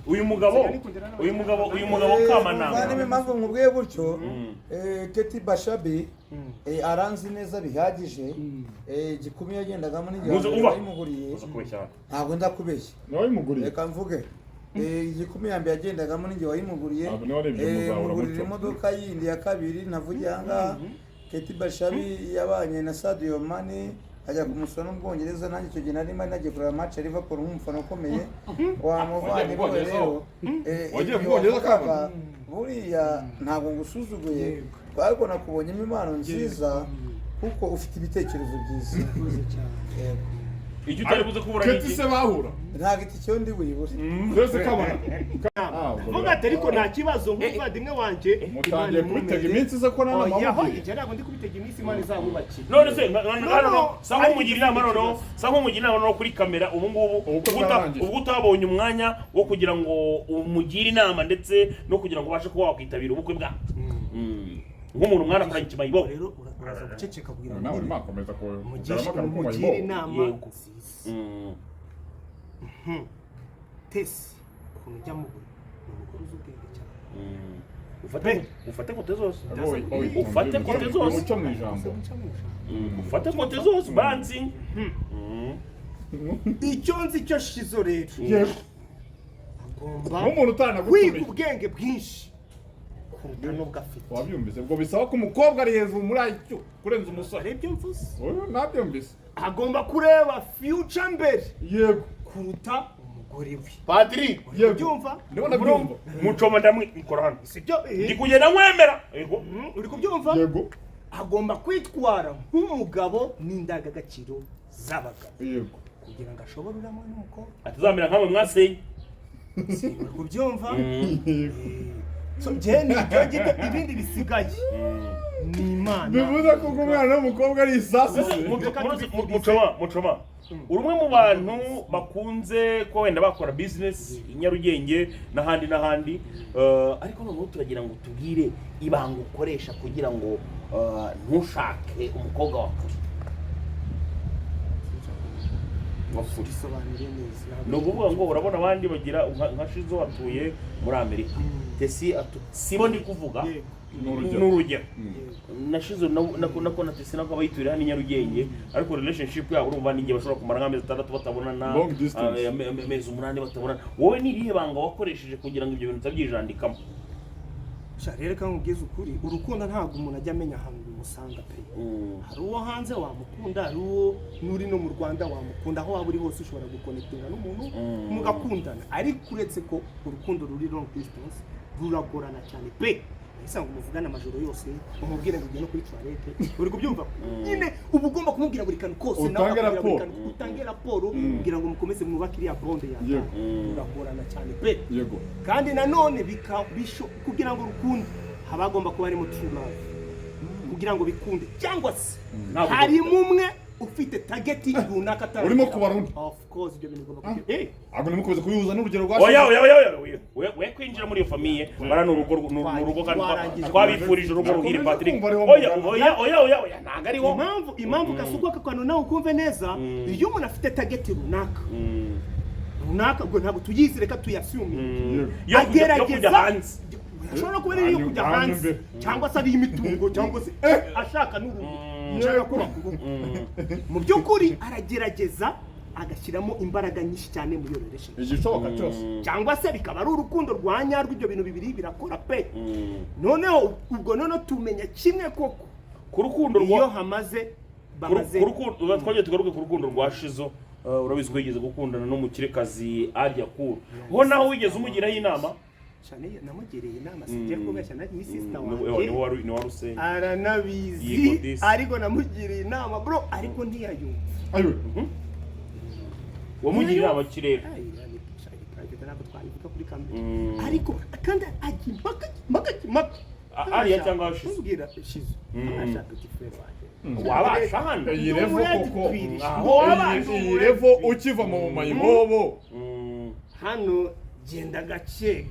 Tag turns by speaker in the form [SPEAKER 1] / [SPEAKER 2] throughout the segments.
[SPEAKER 1] uyu mugabo Kamananga
[SPEAKER 2] bane impamvu nkubwiye gutyo Keti Bashabi aranzi neza bihagije Gikumi yagendagamo n'ingihe bayimuguriye ntabwo ndakubeshya reka mvuge Gikumi yambe yagendagamo n'ingihe wayimuguriye mugurira imodoka yindi ya kabiri navugiye aha Keti Bashabi yabanye na Sadio Mane ajya kumusura mu Bwongereza nanjye icyo gihe nari nagiye kureba match ya Liverpool nk'umufana ukomeye wamuvanye rero wagiye mu Bwongereza kaba buriya ntabwo ngusuzuguye ariko nakubonyemo impano nziza kuko ufite ibitekerezo byiza
[SPEAKER 1] icyo utari buze kubura
[SPEAKER 3] Keti se bahura
[SPEAKER 2] ntabwo iki cyo ndi buyibure
[SPEAKER 3] twese kabana
[SPEAKER 4] vuga ati ariko nta kibazo nk'umuvandimwe wanjye
[SPEAKER 3] mutangiye kubitega iminsi ze ko nana mama
[SPEAKER 4] ntabwo ndi kubitega iminsi Imana izamubakira
[SPEAKER 1] none se saho mugira inama no kuri kamera ubu ngubu utabonye umwanya wo kugira ngo umugire inama ndetse no kugira ngo ubashe kuba wakwitabira ubukwe bwa nk'umuntu mwana kuranye kimayibo
[SPEAKER 4] rero uraza guceceka kugira ngo
[SPEAKER 3] nawe makomeza ko
[SPEAKER 4] mugire inama tesi ukuntu ujya mu umugore uzi ubwenge cyane
[SPEAKER 1] ufate kote zose ufate kote zose
[SPEAKER 3] umuco mu ijambo
[SPEAKER 1] ufate kote zose banzi
[SPEAKER 4] icyo nzi cyo shizo rero agomba
[SPEAKER 3] umuntu utanagutumiye
[SPEAKER 4] kwiga ubwenge bwinshi kuruta n'ubwo afite
[SPEAKER 3] wabyumvise ubwo bisaba ko umukobwa ari hejuru muri icyo kurenza umusore
[SPEAKER 4] arebye mvuze
[SPEAKER 3] nabyumvise
[SPEAKER 4] agomba kureba future mbere
[SPEAKER 3] yego
[SPEAKER 4] kuruta umugore we
[SPEAKER 1] Patrick
[SPEAKER 4] byumva
[SPEAKER 3] ndabona byumva
[SPEAKER 1] Mucoma ndamwikora hano
[SPEAKER 4] sibyo
[SPEAKER 1] ndi kugenda mwemera yego
[SPEAKER 4] uri kubyumva
[SPEAKER 3] yego
[SPEAKER 4] agomba kwitwara nk'umugabo n'indangagaciro z'abagabo
[SPEAKER 3] yego
[SPEAKER 4] kugira ngo ashobore uramwe n'umukobwa
[SPEAKER 1] atazamera nkamwe mwasenye
[SPEAKER 4] uri kubyumva jeni ibindi bisigaye ni Imana
[SPEAKER 3] bivuze ko umwana w'umukobwa ari isasu
[SPEAKER 1] Mucoma urumwe mu bantu bakunze ko wenda bakora business inyarugenge n'ahandi ariko noneho turagira ngo tubwire ibanga ukoresha kugira ngo ntushake umukobwa wawe
[SPEAKER 4] bisobanuriye neza
[SPEAKER 1] no kuvuga ngo urabona abandi bagira nka Shizo watuye muri Amerika Tesi sibo ndi kuvuga n'urugero na Shizo nako na Tesi nako abayiturira hano Nyarugenge ariko relationship yabo urumva ningiye bashobora kumara nk'amezi 6 batabonana amezi 8 batabonana wowe ni irihe banga wakoresheje kugira ngo ibyo bintu utabyijandikamo
[SPEAKER 4] rero kandi ubwiza ukuri urukundo ntabwo umuntu ajya amenya ahantu bimusanga pe hari uwo hanze wamukunda hari uwo n'uri no mu Rwanda wamukunda aho waba uri hose ushobora gukonekitinga n'umuntu mugakundana ariko uretse ko urukundo ruri long distance ruragorana cyane pe isanga umuvugana amajoro yose umubwire ngo ugende kuri toilette uri kubyumva nyine uba ugomba kumubwira buri kantu kose utange raporo kugira ngo mukomeze mwubake iriya bonde yawe uragorana cyane pe
[SPEAKER 3] yego
[SPEAKER 4] kandi nanone bikabisho kugira ngo rukunde haba hagomba kuba harimo true love kugira ngo bikunde cyangwa se harimo umwe ufite target runaka atari
[SPEAKER 3] urimo kubarundi
[SPEAKER 4] of course ibyo bintu ugomba
[SPEAKER 3] ahubwo nimukomeze kubihuza n'urugero rwa
[SPEAKER 1] we kwinjira muri iyo famiye bara n'urugo kandi twabifurije urugo ruhire Patrick oya ntago ariho
[SPEAKER 4] impamvu Kasuku akakwano nawe ukumve neza iyo umuntu afite target runaka ubwo ntabwo tuyizi reka tuyassume agerageza hanze ashobora kuba ari kujya hanze cyangwa se ari imitungo cyangwa se ashaka n'urugo mu by'ukuri aragerageza agashyiramo imbaraga nyinshi cyane muri iyo relation
[SPEAKER 3] igishoboka cyose
[SPEAKER 4] cyangwa se bikaba ari urukundo rwa nyarwo ibyo bintu bibiri birakora pe noneho ubwo tumenya kimwe koko
[SPEAKER 1] ku rukundo
[SPEAKER 4] iyo hamaze
[SPEAKER 1] twagiye tugaruke ku rukundo rwa Shizo urabizi ko yigeze gukundana n'umukirekazi Yakennye ho naho wigeze umugiraho inama
[SPEAKER 4] cyane namugiriye inama singiye kubeshya ni sister wanjye
[SPEAKER 1] ni warusenge
[SPEAKER 4] aranabizi ariko namugiriye inama bro ariko ntiyayumva
[SPEAKER 3] ayo
[SPEAKER 1] wamugiriye inama kirere
[SPEAKER 4] ntabwo twabivuga kuri kamera ariko kandi impaka
[SPEAKER 1] ariya cyangwa Shizo
[SPEAKER 4] ubwira Shizo ashaka igifere wanjye
[SPEAKER 1] wabasha hano
[SPEAKER 3] iyi revo koko iyi revo ukiva mu mayibobo
[SPEAKER 4] hano genda gake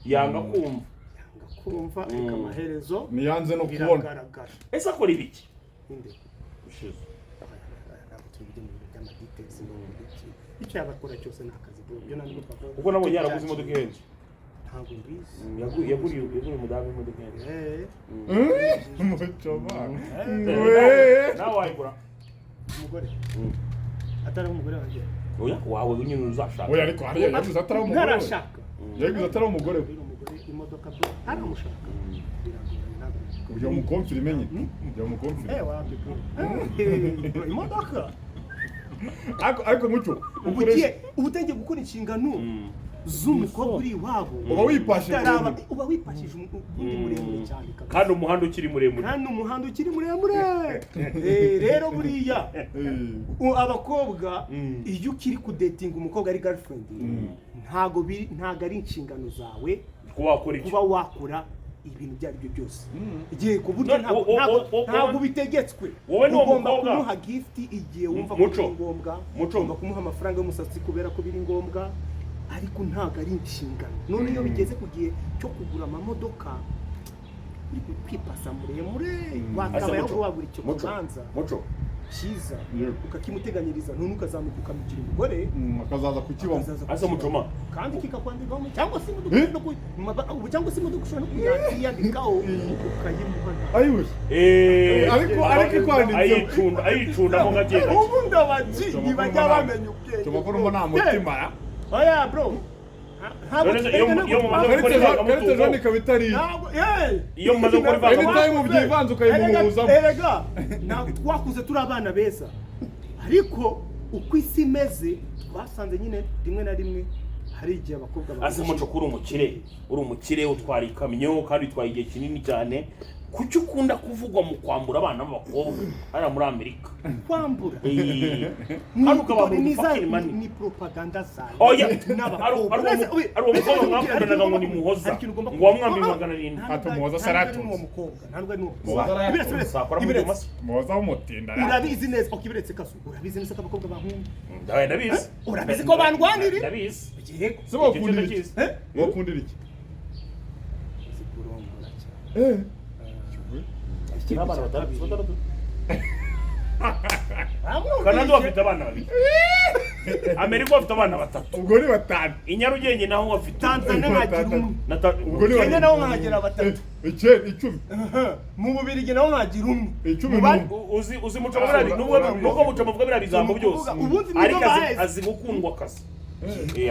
[SPEAKER 1] yanga
[SPEAKER 4] kumva ariko amaherezo
[SPEAKER 3] niyanze no kubona
[SPEAKER 1] ese akora ibiki
[SPEAKER 4] inde
[SPEAKER 1] Shizo
[SPEAKER 4] ntabwo tubijye mu bintu by'amadetails icyo yabakora cyose n'akazi byo nandi twakora
[SPEAKER 1] kuko nabonye yaraguze imodoka ihenze
[SPEAKER 4] ntabwo mbizi
[SPEAKER 1] yaguriye umudamu imodoka ihenze
[SPEAKER 3] Mucoma
[SPEAKER 1] nawe wayigura
[SPEAKER 4] umugore atari umugore wanjye
[SPEAKER 1] oya wawe nyine uzashaka
[SPEAKER 3] oya ariko hariya yaguze atari umugore
[SPEAKER 4] ntarashaka
[SPEAKER 3] yaguze atari umugore
[SPEAKER 4] imodoka bro aramushaka
[SPEAKER 3] ujya mukomfira imenye ujya mukomfira
[SPEAKER 4] wapi bro imodoka
[SPEAKER 3] ariko muco
[SPEAKER 4] ubutangiye gukora inshingano z'umukobwa uri iwabo uba wipashije ubundi muremure cyane
[SPEAKER 1] kandi umuhanda ukiri muremure
[SPEAKER 4] rero buriya abakobwa iyo ukiri kudetinga umukobwa ari girlfriend ntago ari inshingano zawe kuba wakora ibintu ibyo ari byo byose igihe ku buryo ntabwo bitegetswe ugomba kumuha gift igihe wumva ko ari ngombwa ugomba kumuha amafaranga y'umusatsi kubera ko biri ngombwa ariko ntabwo ari inshingano none iyo bigeze ku gihe cyo kugura amamodoka kwipasa muremure wakabayeho wagura icyo kibanza cyiza ukakimuteganyiriza none ukazamuka ukamugira umugore
[SPEAKER 3] akazaza kukibamo
[SPEAKER 1] asa Mucoma
[SPEAKER 4] kandi kikakwandikaho cyangwa se cyangwa se imodoka ushobora no kuyandikaho ukayimuha
[SPEAKER 3] ariko kwanditse
[SPEAKER 1] ayicundamo nkagenda
[SPEAKER 4] ubu ndabaji ntibajya bamenya ubwenge
[SPEAKER 3] tubakuramo nta mutima
[SPEAKER 4] oya bro
[SPEAKER 1] iyo mumaze gukora
[SPEAKER 3] ibyivanze ukayimuhuzamo
[SPEAKER 4] twakuze turi abana beza ariko uko isi imeze twasanze nyine rimwe na rimwe hari igihe abakobwa
[SPEAKER 1] asa Muco kuri umukire utwara ikamyo kandi utwaye igihe kinini cyane kuki ukunda kuvugwa mu kwambura abana b'abakobwa hariya muri Amerika
[SPEAKER 4] kwambura
[SPEAKER 1] hano ukaba
[SPEAKER 4] ni propaganda zawe
[SPEAKER 1] oya ari uwo mukobwa mwakundanaga ngo ni muhoza ngo wamwambi 700
[SPEAKER 3] ati muhoza saratu
[SPEAKER 4] ntabwo ari
[SPEAKER 3] muhoza w'umutinda
[SPEAKER 4] urabizi neza ukibiretse Kasuku urabizi neza ko abakobwa bahunga
[SPEAKER 1] ndabizi
[SPEAKER 4] urabizi ko bandwanira
[SPEAKER 1] ndabizi
[SPEAKER 3] se wakundira iki
[SPEAKER 4] kurongora cyane
[SPEAKER 1] Kanada bafite abana babiri Amerika bafite abana batatu
[SPEAKER 3] ubwo ni batanu
[SPEAKER 1] Inyarugenge naho bafite
[SPEAKER 4] Tanzania nkagira
[SPEAKER 3] ubwo ni
[SPEAKER 4] Kenya naho nkagira batatu
[SPEAKER 3] 10
[SPEAKER 4] mu Bubiligi naho nkagira umwe
[SPEAKER 3] 10
[SPEAKER 1] uzi Muco birabi nubwo Muco muvuga birabi ijambo byose ariko azi gukundwa akazi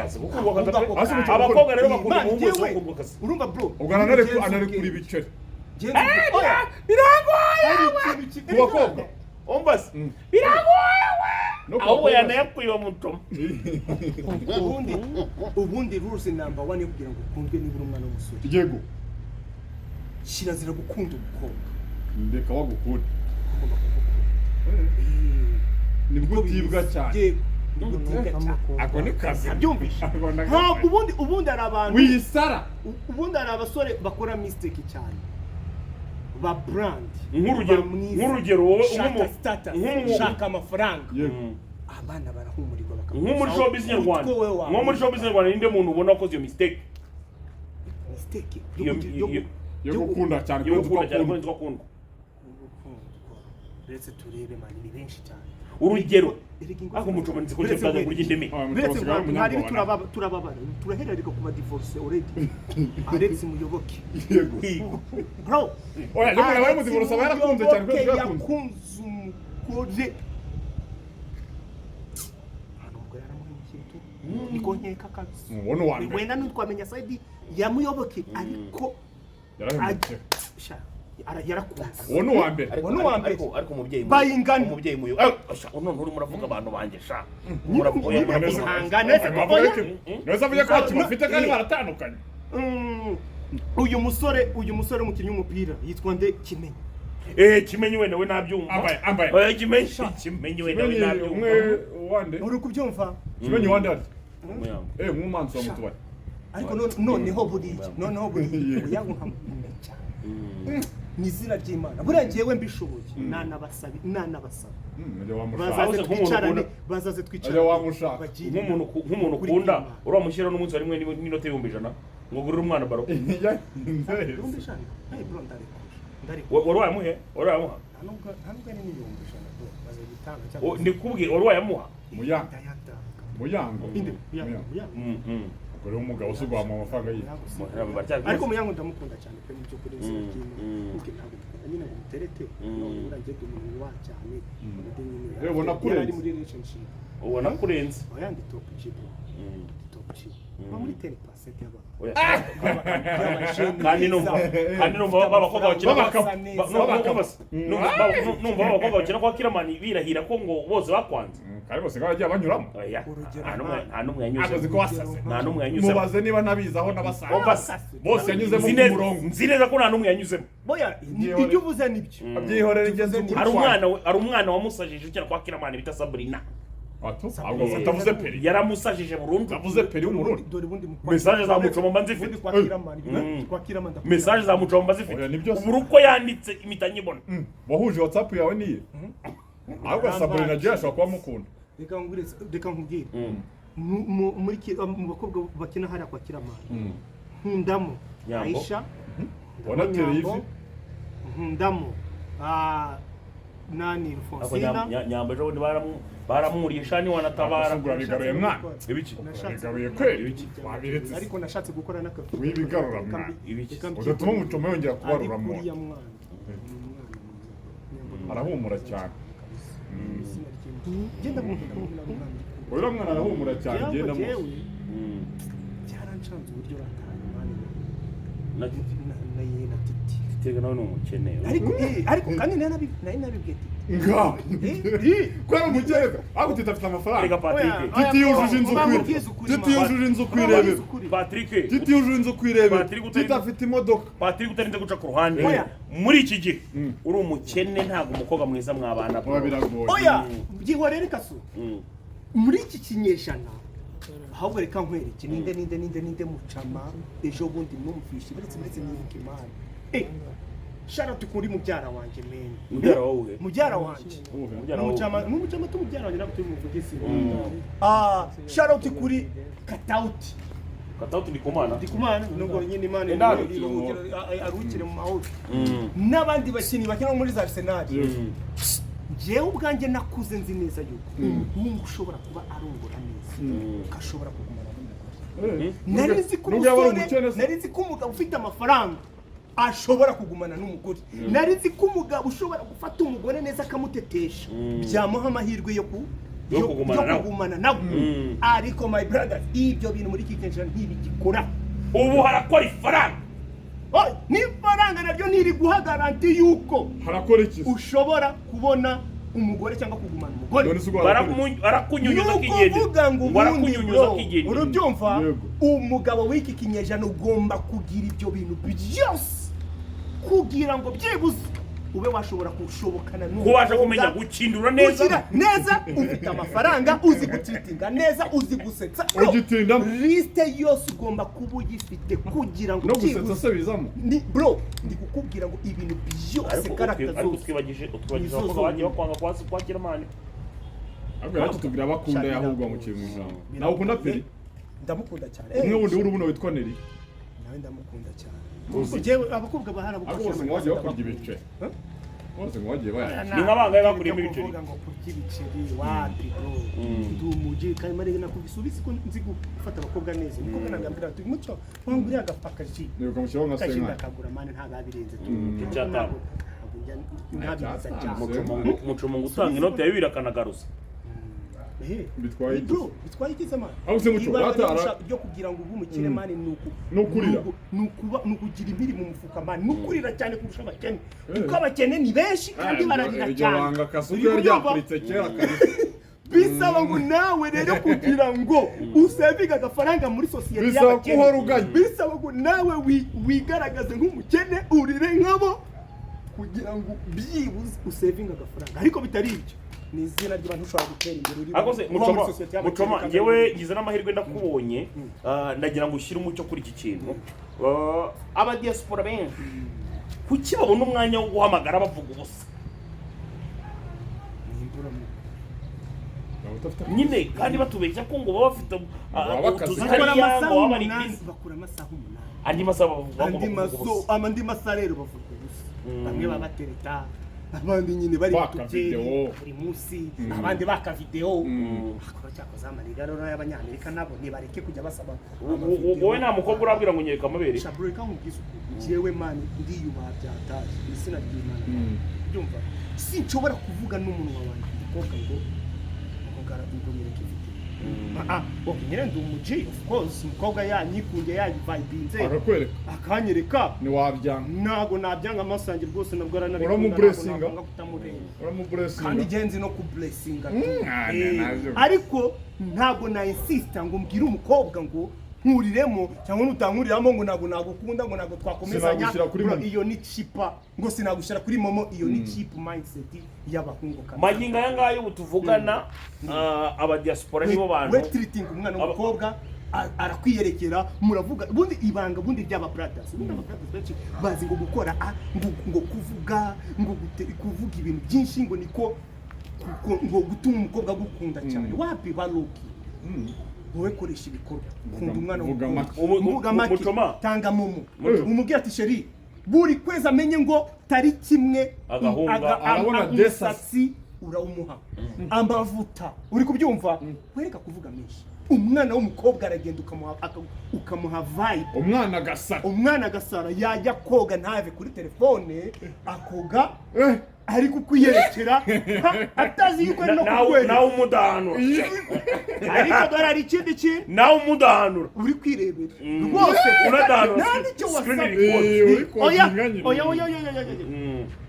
[SPEAKER 1] azi gukundwa akazi abakobwa rero bakunda umuhungu wese ukundwa akazi
[SPEAKER 4] urumva bro
[SPEAKER 3] ubwo anarekura ibiceri
[SPEAKER 1] biragoye
[SPEAKER 3] kubakobwa
[SPEAKER 1] ombas biragoye ahubwo yanayakwiba Mucoma
[SPEAKER 4] ubundi rules number 1 yo kugira ngo ukundwe nibura umwana w'umusore
[SPEAKER 3] yego
[SPEAKER 4] kirazira gukunda umukobwa
[SPEAKER 3] ndeka wagukunda nibwo utibwa cyane ako ni kazi
[SPEAKER 4] abyumvisha ubundi ari abantu
[SPEAKER 3] wisara
[SPEAKER 4] ubundi ari abasore bakora mistake cyane ba brand
[SPEAKER 1] nk'urugero wowe
[SPEAKER 4] shaka amafaranga abana barahumurirwa
[SPEAKER 1] muri showbiz nyarwanda ninde muntu ubona ko iyo mistake
[SPEAKER 3] yo gukunda cyane
[SPEAKER 1] ko akundwa
[SPEAKER 4] ndetse turebe mani ni benshi cyane
[SPEAKER 1] urugero ako Mucoma nzi ko cyafata kuri indemi
[SPEAKER 4] ndetse hari turababara turaherereka ku divorce already Alex Muyoboke
[SPEAKER 3] yego
[SPEAKER 4] bro
[SPEAKER 3] oya ndio nawe mu divorce barakunze cyane ko
[SPEAKER 4] yakunze umugore niko nkeka kabisa
[SPEAKER 3] ubona wambe
[SPEAKER 4] wenda ntitwamenya side ya Muyoboke ariko yarakunze
[SPEAKER 3] ubona wambe
[SPEAKER 1] ariko umubyeyi muyo none uri muravuga abantu banje sha muravuga
[SPEAKER 4] ihangane
[SPEAKER 3] neza vuga ko bafite kandi baratandukanye
[SPEAKER 4] uyu musore umukinnyi w'umupira yitwa nde Kimenyi
[SPEAKER 1] Kimenyi wenda we nabyumva
[SPEAKER 3] ambaye
[SPEAKER 1] Kimenyi wenda we nabyumva
[SPEAKER 3] umwe wande
[SPEAKER 4] uri kubyumva
[SPEAKER 3] Kimenyi wande ari nk'umanzi wa mutubari
[SPEAKER 4] ariko noneho buriya yangu nkamumenya cyane ni izina ry'Imana buriya ngewe mbishoboye nanabasaba bazaze twicarane
[SPEAKER 1] nk'umuntu ukunda uramushyira n'umunsi wa rimwe n'inote y'ibihumbi 100 ngo gurira umwana baro wari wayamuhe
[SPEAKER 4] ntabwo ari n'ibihumbi 100
[SPEAKER 1] ndikubwira wari wayamuha
[SPEAKER 3] Muyango. Gore umugabo usugwa mu mafaranga ye.
[SPEAKER 4] Ariko Muyango ndamukunda cyane pe mu byo kuri ikintu. Kuko ntabwo nyine umuterete none uragiye umuntu wa cyane.
[SPEAKER 3] Ubona kurenze.
[SPEAKER 4] Muri relationship.
[SPEAKER 1] Ubona kurenze.
[SPEAKER 4] Oya ndi top chip. Top chip. Muri 10% yaba.
[SPEAKER 1] Kandi numva babakobwa bakina kwa Kiramani birahira ko ngo bose bakwanze.
[SPEAKER 3] Kandi bose bagiye banyuramo.
[SPEAKER 1] Nta numwe yanyuze.
[SPEAKER 3] Mubaze niba nabizaho n'abasanga. Bose yanyuzemo ku murongo.
[SPEAKER 1] Nzi neza ko nta numwe yanyuzemo.
[SPEAKER 4] Boya ibyo uvuze nibyo.
[SPEAKER 3] Abyihorera igeze ku
[SPEAKER 1] ari umwana wamusajije ukina kwa Kiramani bita Sabrina.
[SPEAKER 3] Ahubwo utavuze peri.
[SPEAKER 1] Yaramusajije burundu.
[SPEAKER 3] Utavuze peri w'umurundi.
[SPEAKER 1] Message za Mucoma mba nzifite. Message za Mucoma mba nzifite. Uburuko yanditse imitanyibona.
[SPEAKER 3] Wahuje WhatsApp yawe niye. Ahubwo Sabrina je ashobora kuba mukunda.
[SPEAKER 4] Reka nkubwire. Muri mu bakobwa bakina hariya kwa Kiramani. Nkundamo Aisha.
[SPEAKER 3] Wana televiziyo.
[SPEAKER 4] Nkundamo nani Fonsina.
[SPEAKER 1] Nyamba ejo baramuriye shani wanatabara.
[SPEAKER 3] Asugura bigaruye mwana.
[SPEAKER 1] Ibiki?
[SPEAKER 3] Bigaruye kweli. Wabiretse.
[SPEAKER 4] Ariko nashatse gukora n'akazi.
[SPEAKER 3] Wibigarura mwana. Udatuma Mucoma yongera kubarura mwana. Arahumura cyane.
[SPEAKER 4] Genda mu
[SPEAKER 3] Oya mwana arahumura cyane genda mu.
[SPEAKER 4] Cyaranshanze uburyo batanye
[SPEAKER 1] Na titi. Tega nawe n'umukene.
[SPEAKER 4] Ariko kandi nari nabibwiye
[SPEAKER 3] Nga. Kwa mujyega. Ako tutafite amafaranga.
[SPEAKER 1] Rega Patrick.
[SPEAKER 3] Titi yujuje inzu kwirebe. Titi yujuje inzu kwirebe.
[SPEAKER 1] Patrick.
[SPEAKER 3] Titi yujuje inzu kwirebe. Titi afite imodoka.
[SPEAKER 1] Patrick utarinze guca ku ruhande. Muri iki gihe uri umukene ntago umukobwa mwiza mwabana.
[SPEAKER 3] Biragoye.
[SPEAKER 4] Oya, byihorere Kasu. Muri iki kinyejana ahubwo reka nkwereke ninde Mucoma ejo bundi numvishe ndetse n'ibiki imana. Sharatu kuri mubyara wanje men.
[SPEAKER 1] Mubyara wawe.
[SPEAKER 4] Mubyara wanje. Mucoma tumubyara wanje nako tumuvugisha. Sharatu kuri Katauti.
[SPEAKER 1] Katauti ndikumana.
[SPEAKER 4] Ndikumana nubwo nyine imana arukire mu mahoro. N'abandi bakini bakina muri za Arsenal. Jewe ubwanjye nakuze nzi neza yuko umuntu ushobora kuba arongora neza. Ukashobora kugumana n'umugore. Nari nzi ko umugabo ufite amafaranga ashobora kugumana n'umugore. Nari nzi ko umugabo ushobora gufata umugore neza akamutetesha byamuha amahirwe yo kugumana nawe. Ariko my brother ibyo bintu muri kikenjana ntibigikora.
[SPEAKER 1] Ubu harakora ifaranga.
[SPEAKER 4] Ni faranga nabyo niri guha garanti yuko
[SPEAKER 3] harakora iki
[SPEAKER 4] ushobora kubona umugore cyangwa kugumana umugore.
[SPEAKER 1] Barakunyunyuza kigende.
[SPEAKER 4] Barakunyunyuza kigende. Urubyumva umugabo w'iki kinyejana ugomba kugira ibyo bintu byose kugira ngo byibuze ube washobora kushobokana n'uwo.
[SPEAKER 1] Kubasha kumenya gukindura neza.
[SPEAKER 4] Ufite amafaranga, uzi gutitinga neza, uzi gusetsa.
[SPEAKER 3] Ugitinda
[SPEAKER 4] liste yose ugomba kuba uyifite kugira ngo
[SPEAKER 3] gusetsa se bizamo.
[SPEAKER 4] Ni bro, ndi kukubwira ngo ibintu byose character zose.
[SPEAKER 1] Ariko twibagije ko bagiye bakwanga kwa Kiramani.
[SPEAKER 3] Ariko tugira abakunda yahubwo mu kintu ijambo. Nawe ukunda peri?
[SPEAKER 4] Ndamukunda cyane.
[SPEAKER 3] Umwe wundi uri ubuno witwa Neri.
[SPEAKER 4] Nawe ndamukunda cyane. Jewe abakobwa bahara
[SPEAKER 3] bukosha. Ako waje bakurya ibice. Bose waje baya.
[SPEAKER 1] Ni nk'abanga bakuriye ibiceri.
[SPEAKER 4] Ngo kurya ibiceri wapi bro. Ndumuji kandi mari nakubisubisi ko nzi gufata abakobwa neza. Umukobwa nambira ati muco wanguriye agapakaji.
[SPEAKER 3] Ni ukamushyiraho nka senga.
[SPEAKER 4] Akagura mane ntababirenze tu.
[SPEAKER 1] Cyata. Mucoma gutanga inoti ya 2 akanagaruza.
[SPEAKER 3] Bitwaye
[SPEAKER 4] bro, bitwaye ikizama.
[SPEAKER 3] Aho se muco
[SPEAKER 4] batara byo kugira ngo ubumukire mane
[SPEAKER 3] nukurira.
[SPEAKER 4] Nukugira impiri mu mufuka mane. Nukurira cyane kurusha abakene. Kuko abakene ni benshi kandi bararira cyane.
[SPEAKER 3] Banga Kasuku yaryakuritse kera kare.
[SPEAKER 4] Bisaba ngo nawe rero kugira ngo usevinga agafaranga muri society
[SPEAKER 3] y'abakene.
[SPEAKER 4] Bisaba ngo nawe wigaragaze nk'umukene urire nkabo kugira ngo byibuze usevinga agafaranga. Ariko bitari ibyo. Ni izina ry'abantu ushobora gutera imbere uri.
[SPEAKER 1] Akose Mucoma ngewe ngize n'amahirwe ndakubonye ndagira ngo ushyire umucyo kuri iki kintu. Aba diaspora benshi kuki babona umwanya wo guhamagara bavuga ubusa. Nyine kandi batubeshya ko ngo baba bafite tuzikariya ngo bari
[SPEAKER 4] bakura amasaha 8.
[SPEAKER 1] Andi masaha bavuga
[SPEAKER 4] andi masaha rero bavuga ubusa. Bamwe baba batereta abandi nyine bari
[SPEAKER 3] Baka
[SPEAKER 4] kutugera
[SPEAKER 3] video.
[SPEAKER 4] buri munsi abandi baka video akora cyakoze amarira rero y'abanyamerika nabo nibareke kujya basaba
[SPEAKER 1] wowe nta mukobwa urabwira ngo nyereka amabere
[SPEAKER 4] shabure ka nkubwiza jewe man ndiyubaha byataje isina ry'Imana byumva sinshobora kuvuga n'umunwa wanjye umukobwa ngo ngo nyereke nyine ndi umuji of course umukobwa yanyikunde yayivibinze
[SPEAKER 3] akakwereka
[SPEAKER 4] akanyereka
[SPEAKER 3] ntiwabyanga
[SPEAKER 4] ntago nabyanga amasange rwose nabwo
[SPEAKER 3] uramuburesinga
[SPEAKER 4] kandi genzi no kuburesinga ariko ntago na insista ngo mbwire umukobwa ngo nkuriremo cyangwa nutankuriramo ngo ntago nagukunda ngo ntago twakomezanya iyo ni chipa ngo sinagushyira kuri momo iyo ni cheap mindset y'abahungu
[SPEAKER 1] maginga aya ngaya ubu tuvugana aba diaspora nibo bantu
[SPEAKER 4] we treating umwana w'umukobwa arakwiyerekera muravuga bundi ibanga bundi by'aba brothers bundi aba brothers benshi bazi ngo gukora ngo kuvuga ngo kuvuga ibintu byinshi ngo niko ngo gutuma umukobwa gukunda cyane wapi baroki wowe koresha ibikorwa kunda umwana w'umukobwa Mucoma tanga momo umubwira ati sheri buri kwezi amenye ngo tari kimwe
[SPEAKER 1] arabona
[SPEAKER 4] desasi urawumuha amavuta uri kubyumva wereka kuvuga menshi umwana w'umukobwa aragenda ukamuha vibe umwana agasara yajya koga ntave kuri telefone akoga ari kukwiyerekera atazi yuko ari no kukwera
[SPEAKER 1] nawe umudahanura
[SPEAKER 4] ariko dore ari ikindi kintu
[SPEAKER 1] nawe umudahanura
[SPEAKER 4] uri kwirebera rwose
[SPEAKER 1] unadahanura
[SPEAKER 4] nta nicyo wasabye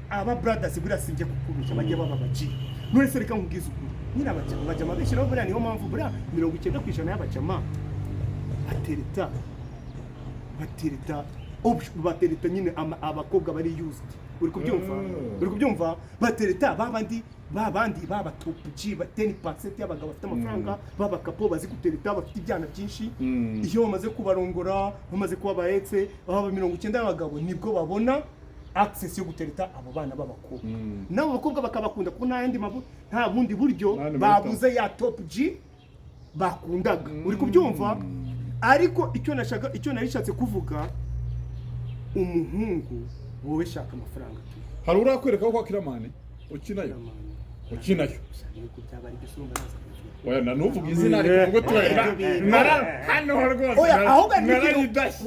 [SPEAKER 4] aba brothers buriya sinjye kukurusha bajye baba baci none se reka nkubwize ukuri nyine abajama benshi nabo buriya niyo mpamvu buriya 90% y'abajama batereta nyine abakobwa bari used uri kubyumva batereta babandi baba top G ba 10% y'abagabo bafite amafaranga baba kapo bazi gutereta bafite ibyana byinshi iyo bamaze kubarongora bamaze kuba ba ex baba 90 y'abagabo nibwo babona access yo gutereta abo bana b'abakobwa nabo bakobwa bakabakunda ko nta bundi buryo babuze ya top G bakundaga uri kubyumva ariko icyo narishatse kuvuga umuhungu wowe shaka amafaranga
[SPEAKER 3] hari urakwereka ko Kiramani ukinayo oya nanuvuga izina ariko ngo twera hano rwose
[SPEAKER 4] oya aho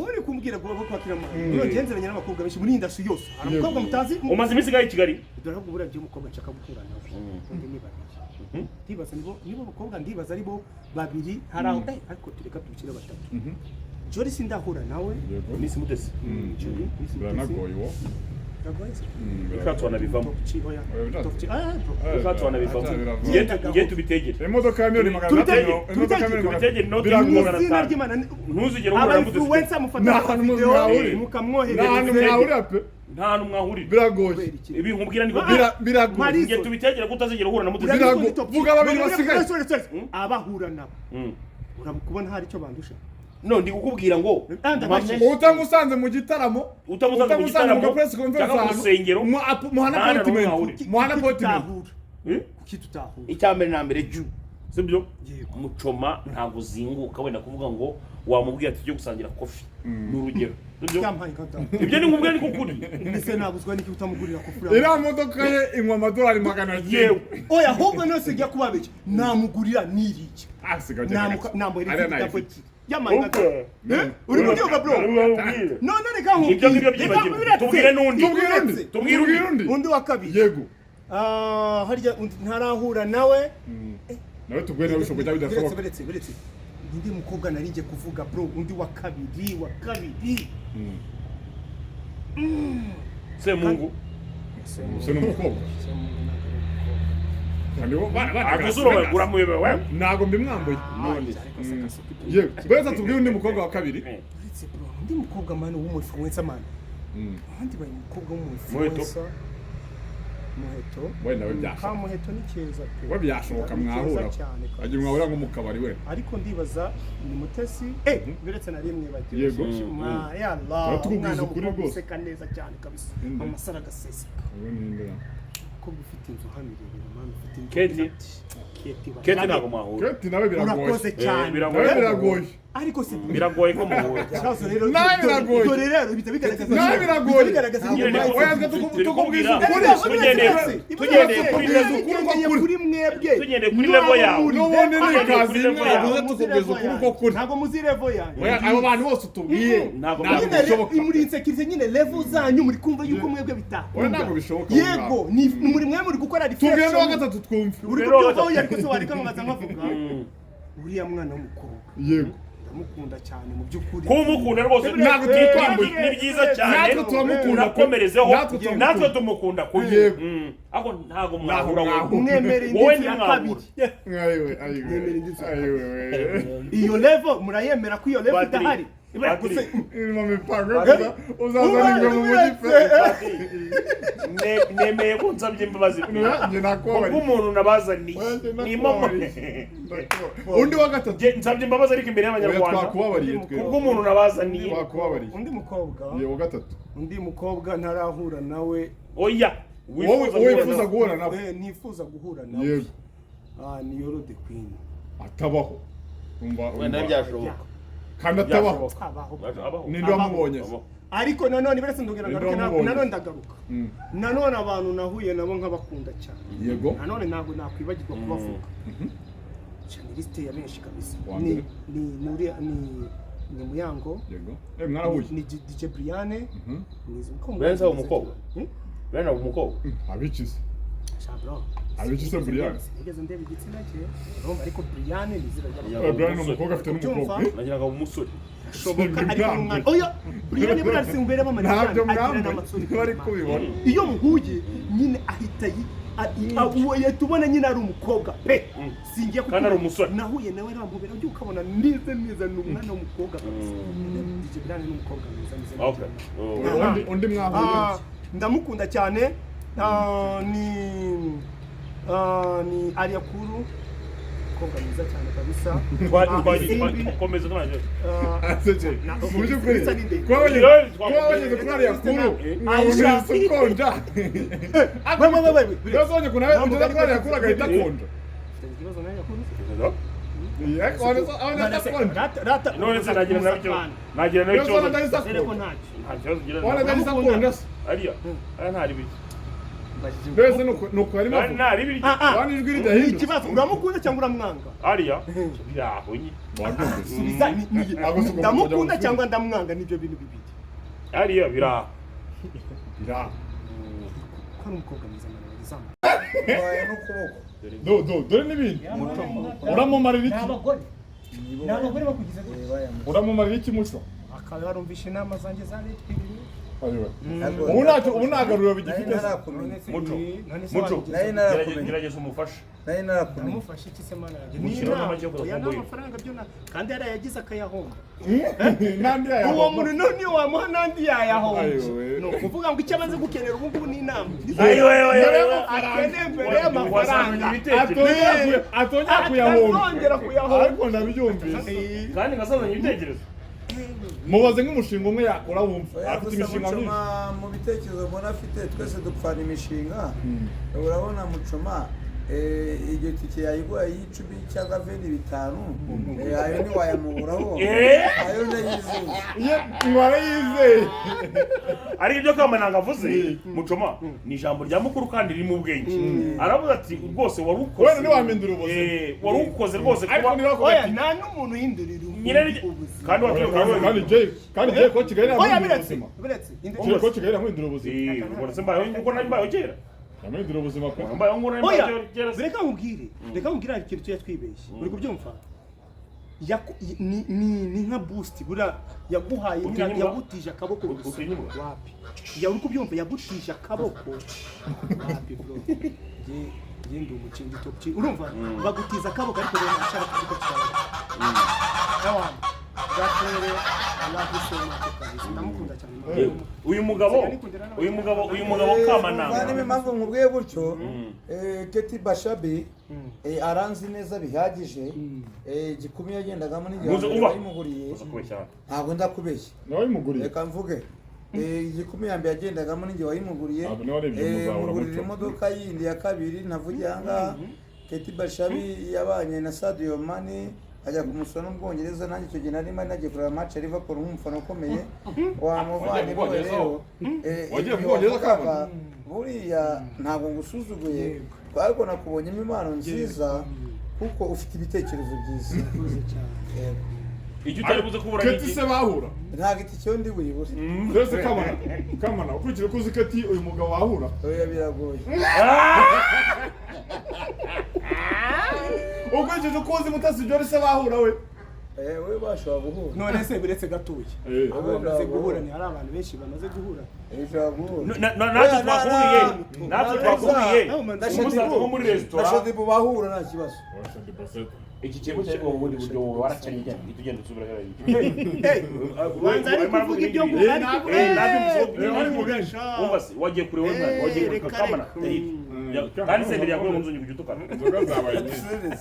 [SPEAKER 4] uri kumbwira ko Kiramani iyo ngenzeranye n'abakobwa benshi muri industry yose hari umukobwa mutazi
[SPEAKER 1] umaze iminsi gahe i Kigali
[SPEAKER 4] dore ahubwo buriya gihe umukobwa nshaka gukura nawe ndibaza nibo bakobwa ndibaza aribo babiri hari aho ariko tureka tubikire batatu Jori sindahura nawe
[SPEAKER 1] Miss Mutesi
[SPEAKER 3] biranagoye wo
[SPEAKER 1] ikatwana bivamo ikatwana bivamo ngiye tubitegere
[SPEAKER 3] imodoka ya miliyoni 500
[SPEAKER 1] tubitegere no tugana ntuzigere ubura Mutesi
[SPEAKER 4] influencer mufata video mukamwohereza
[SPEAKER 1] nta numwahurira
[SPEAKER 3] biragoye
[SPEAKER 1] ibi nkubwira niko
[SPEAKER 3] biragoye
[SPEAKER 1] ngiye tubitegere kutazigera uhura na Mutesi
[SPEAKER 3] vuga babiri basigaye
[SPEAKER 4] abahura nabo urabukubona hari icyo bandusha
[SPEAKER 1] no ndi kukubwira ngo
[SPEAKER 3] utamusanze mu gitaramo
[SPEAKER 1] mu
[SPEAKER 3] press conference
[SPEAKER 1] mu rusengero
[SPEAKER 3] muhana appointment
[SPEAKER 4] kuki tutahura
[SPEAKER 1] icyambere na mbere ju sibyo Mucoma ntabwo uzinguka wenda kuvuga ngo wamubwira ati cyo gusangira coffee n'urugero ibyo ni nkubwira ni kukuri
[SPEAKER 4] ese nabuzwa niki utamugurira coffee
[SPEAKER 3] ira modoka ye inywa amadolari 200
[SPEAKER 1] yewe
[SPEAKER 4] oya ahubwo nose njya kubabiki namugurira niriki nambohereza idapoti uri kubyumva bro none reka nkubwire
[SPEAKER 1] tubwire
[SPEAKER 4] undi wa kabiri
[SPEAKER 3] yego
[SPEAKER 4] harya ntarahura nawe
[SPEAKER 3] tubwire nawe ushobora bidasohoka
[SPEAKER 4] beretse ndi mukobwa narinje kuvuga bro undi wa kabiri
[SPEAKER 1] Semungu
[SPEAKER 3] se n'umukobwa
[SPEAKER 1] agusura uramuyebe we
[SPEAKER 3] nago mbimwambaye yego beza tubwire undi mukobwa wa kabiri
[SPEAKER 4] beretse bro undi mukobwa mano w'umufuwensa mano abandi bari mukobwa w'umufuwensa muheto
[SPEAKER 3] wenda we byashoboka
[SPEAKER 4] muheto ni keza pe
[SPEAKER 3] we byashoboka mwahura agiye mwahura nko mu kabari we
[SPEAKER 4] ariko ndibaza ni Mutesi biretse na rimwe bagiye
[SPEAKER 3] yego
[SPEAKER 4] ya Allah
[SPEAKER 3] tukubwiza ukuri rwose
[SPEAKER 4] seka neza cyane kabisa amasara agaseseka ko bifite inzu hamirira mama ufite
[SPEAKER 1] Keti ntabwo mwahura
[SPEAKER 3] Keti nawe biragoye
[SPEAKER 4] urakoze cyane
[SPEAKER 3] biragoye
[SPEAKER 4] ariko se
[SPEAKER 1] biragoye ko muhura
[SPEAKER 3] nawe biragoye
[SPEAKER 4] dore rero bita bigaragaza
[SPEAKER 3] nawe biragoye oya tukubwiza ukuri tugendeye kuri mwebwe
[SPEAKER 1] tugendeye kuri level yawe
[SPEAKER 3] n'ubundi ni kazi imwe yavuze tukubwiza ukuri ko kuri
[SPEAKER 4] ntabwo muzi level yanyu
[SPEAKER 3] oya abo bantu bose utubwiye ntabwo bishoboka
[SPEAKER 4] muri insekirize nyine level zanyu muri kumva yuko mwebwe bitakunda
[SPEAKER 3] oya ntabwo bishoboka
[SPEAKER 4] yego ni muri mwe muri gukora
[SPEAKER 3] tubwire
[SPEAKER 4] reflection
[SPEAKER 3] no gatatu twumve
[SPEAKER 4] uri kubyumva oya ariko se wareka nkaza nkavuga uriya mwana w'umukobwa
[SPEAKER 3] yego
[SPEAKER 4] ndamukunda cyane mu by'ukuri
[SPEAKER 1] kumukunda rwose ntabwo twitwambuye ni byiza cyane
[SPEAKER 3] natwe turamukunda
[SPEAKER 1] nakomerezeho natwe tumukunda kuye ako ntago mwahura
[SPEAKER 4] mwemere inditsi ya kabiri iyo level murayemera ko iyo level idahari
[SPEAKER 1] nemeye ko nsabye imbabazi umuntu nabazaniye
[SPEAKER 3] undi wa gatatu
[SPEAKER 1] nsabye imbabazi ariko imbere y'abanyarwanda kubwo umuntu nabazaniye
[SPEAKER 4] undi mukobwa ntarahura nawe
[SPEAKER 1] oya
[SPEAKER 3] wifuza guhura nawe
[SPEAKER 4] nifuza guhura nawe ni Yoro the Queen
[SPEAKER 3] atabaho
[SPEAKER 1] wenda byashoboka
[SPEAKER 3] kandi atabaho ninde wamubonye
[SPEAKER 4] ariko nanone biretse ndongera ngaruke nanone ndagaruka nanone abantu nahuye nabo nk'abakunda cyane
[SPEAKER 3] yego
[SPEAKER 4] nanone ntabwo nakwibagirwa kubavuga cyane liste ya benshi kabisa ni Muyango
[SPEAKER 3] yego mwarahuye
[SPEAKER 4] ni DJ Briane
[SPEAKER 1] benza umukobwa bena umukobwa
[SPEAKER 3] abikize
[SPEAKER 4] Shabro
[SPEAKER 3] abikize Briane
[SPEAKER 4] igeze ndebe igitsina cye urumva ariko Briane ni zira
[SPEAKER 3] Briane ni umukobwa afite n'umukobwa
[SPEAKER 1] nagiraga umusore
[SPEAKER 4] shoboka ariko umwana oya Briane burarse umbere bamani
[SPEAKER 3] ntabyo mwambaye bari kubibona
[SPEAKER 4] iyo muhuye nyine ahita abuye tubona nyine ari umukobwa pe singiye
[SPEAKER 1] kandi ari umusore
[SPEAKER 4] nahuye nawe rambubera byo ukabona neza ni umwana w'umukobwa kabisa DJ Briane ni umukobwa mwiza
[SPEAKER 3] undi mwahuye
[SPEAKER 4] ndamukunda cyane ni Ariakuru umukobwa mwiza cyane kabisa
[SPEAKER 1] komeza twaje
[SPEAKER 3] mu by'ukuri twabageze kuri Ariakuru Aisha konja yazonye kuna ugeze kuri Ariakuru agahita konja
[SPEAKER 4] ikibazo nayo yakuru
[SPEAKER 1] none se nagira nabyo
[SPEAKER 4] sereko ntacyo
[SPEAKER 3] wala dalisa konja
[SPEAKER 1] ariya ntari biki
[SPEAKER 3] mbese nuko harimo
[SPEAKER 1] ntari biki
[SPEAKER 3] wani ijwi ridahinduka
[SPEAKER 4] ikibazo uramukunda cyangwa uramwanga
[SPEAKER 1] ariya biraho nyi
[SPEAKER 4] ndamukunda cyangwa ndamwanga nibyo bintu bibiri
[SPEAKER 1] ariya biraho
[SPEAKER 4] ko ari umukobwa mwiza n'abazama
[SPEAKER 3] dore n'ibindi uramumarira iki
[SPEAKER 4] n'abagore bakugize
[SPEAKER 3] uramumarira iki muco
[SPEAKER 4] akaba yarumvishe inama zanjye za leta
[SPEAKER 3] ubu ntagaruriro bigifite
[SPEAKER 1] muco gerageza umufasha
[SPEAKER 4] namufashe iki se mana n'amafaranga byo kandi yarayagize akayahomba uwo muntu none wamuha n'andi yayahomba ni ukuvuga ngo icyo amaze gukenera ubu ngubu ni inama akeneye mbere y'amafaranga
[SPEAKER 3] atongera kuyahomba
[SPEAKER 4] kuyahomba
[SPEAKER 3] ariko ndabyumvise
[SPEAKER 1] kandi ngasazanye ibitekerezo
[SPEAKER 3] mubaze nk'umushinga umwe yakora wumva afite imishinga myinshi
[SPEAKER 2] mu bitekerezo mbona afite twese dupfana imishinga urabona Mucoma iryo tike yayigura y'icumi cyangwa 5 ayo ntiwayamuburaho ayo ndayizeye
[SPEAKER 3] mwara yizeye
[SPEAKER 1] ariko ibyo Kamananga avuze Mucoma ni ijambo rya mukuru kandi riri mu bwenge aravuga ati rwose wari ukoze
[SPEAKER 3] wenda niwamindura ubuzima
[SPEAKER 1] wari ukoze rwose
[SPEAKER 4] kuba oya nta n'umuntu yindurira ubuzima
[SPEAKER 3] kandi je ko Kigali
[SPEAKER 4] namwindura
[SPEAKER 3] ubuzima
[SPEAKER 4] biretse
[SPEAKER 3] ko Kigali namwindura ubuzima
[SPEAKER 1] ubona mbaye uko nambaye kera
[SPEAKER 3] namwindura ubuzima ko
[SPEAKER 1] mbaye ngo nambaye kera
[SPEAKER 4] reka nkubwire hari ikintu twibeshye uri kubyumva ni nka boost bura yaguhaye yagutije akaboko wapi ya uri kubyumva yagutije akaboko wapi bro ndi umukingi top chi urumva bagutiza akaboko ariko rero ashaka kuko cyane nawa gatere ndamukunda cyane
[SPEAKER 1] uyu mugabo Kamananga
[SPEAKER 2] kandi impamvu nkubwiye gutyo Keti Bashabe aranzi neza bihagije gikumi yagendagamo n'igihe bayimuguriye ntabwo ndakubeshya
[SPEAKER 3] nawimuguriye
[SPEAKER 2] reka mvuge igikumi yambere yagendagamo n'igihe wayimuguriye mugurira imodoka yindi ya kabiri navugiye ahangaha Keti Bashabe yabanye na Sadio Mane ajya kumusura n'ubwongereza nanjye icyo gihe narimo nagiye kureba match ya Liverpool nk'umufana ukomeye wamuvandimwe rero
[SPEAKER 3] wagiye mu Bwongereza kaba
[SPEAKER 2] buriya ntabwo ngusuzuguye ariko nakubonyemo impano nziza kuko ufite ibitekerezo byiza
[SPEAKER 1] icyo utari buze kubura
[SPEAKER 3] Keti se bahura
[SPEAKER 2] ntabwo icyo ndi buyibure
[SPEAKER 3] mbese Kamana ukurikije ko uzi Keti uyu mugabo wahura
[SPEAKER 2] oya biragoye
[SPEAKER 3] ukurikije ko uzi Mutasi Jolly se bahura we
[SPEAKER 2] we bashobora guhura
[SPEAKER 4] none se biretse gatuye bamaze guhura ni hari abantu benshi bamaze guhura
[SPEAKER 1] natwe twakubwiye umusaza wo muri resitora
[SPEAKER 2] Shadibu bahura nta kibazo
[SPEAKER 1] iki kintu cyo mu bundi buryo waracanye tugenda usubira
[SPEAKER 4] wanza ari kuvuga ibyo
[SPEAKER 1] wagiye kure wowe wagiye kure Kamana kandi senderi yakuye mu nzonyi kugitukana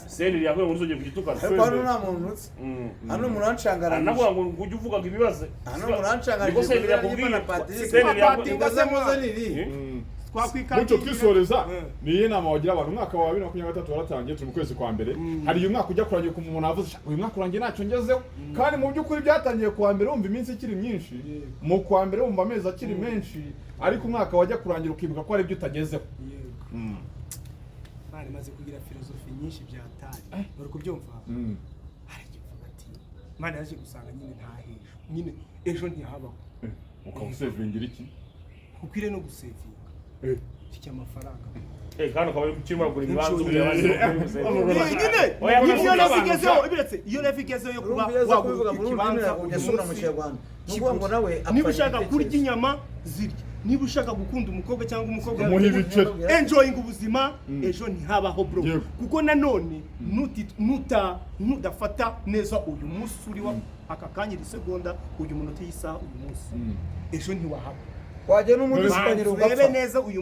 [SPEAKER 1] senderi yakuye mu nzonyi kugitukana
[SPEAKER 2] hano nta muntu utse hano murancangara
[SPEAKER 1] navuga ngo ujye uvuga ngo ibibazo
[SPEAKER 2] hano murancangara
[SPEAKER 1] niko senderi yakubwiye
[SPEAKER 2] senderi yakubwiye
[SPEAKER 3] mucyo twisoreza niyo nama wagira abantu umwaka wa 2023 waratangiye turi mu kwezi kwa mbere hari uyu mwaka ujya kurangiye ku umuntu avuze uyu mwaka urangiye ntacyo ngezeho kandi mu by'ukuri byatangiye kwa mbere wumva iminsi ikiri myinshi mu kwa mbere wumva amezi akiri menshi ariko umwaka wajya kurangira ukibuka ko hari ibyo utagezeho
[SPEAKER 4] bari maze kugira filozofi nyinshi byatari bari kubyumva hari igifuka ati mane yaje gusanga nyine ntahe nyine ejo ntihabaho
[SPEAKER 3] ukamusevingira iki
[SPEAKER 4] ukwire no gusevinga iki amafaranga
[SPEAKER 1] kandi ukaba ukirimo kugura ibibanza
[SPEAKER 4] iyo nafigezeho ibiretse iyo nafigezeho yo kuba waguvuga mu kibanza
[SPEAKER 2] ugasura mu Kinyarwanda nuko ngo nawe
[SPEAKER 4] niba ushaka kurya inyama zirya niba ushaka gukunda umukobwa cyangwa umukobwa enjoying ubuzima ejo ntihabaho bro kuko nanone nudafata neza uyu munsi uriwa aka kanya isegonda uyu munota y'isaha uyu munsi ejo ntiwahaba
[SPEAKER 2] wajya n'umundi ukanyira ugapfa
[SPEAKER 4] neza uyu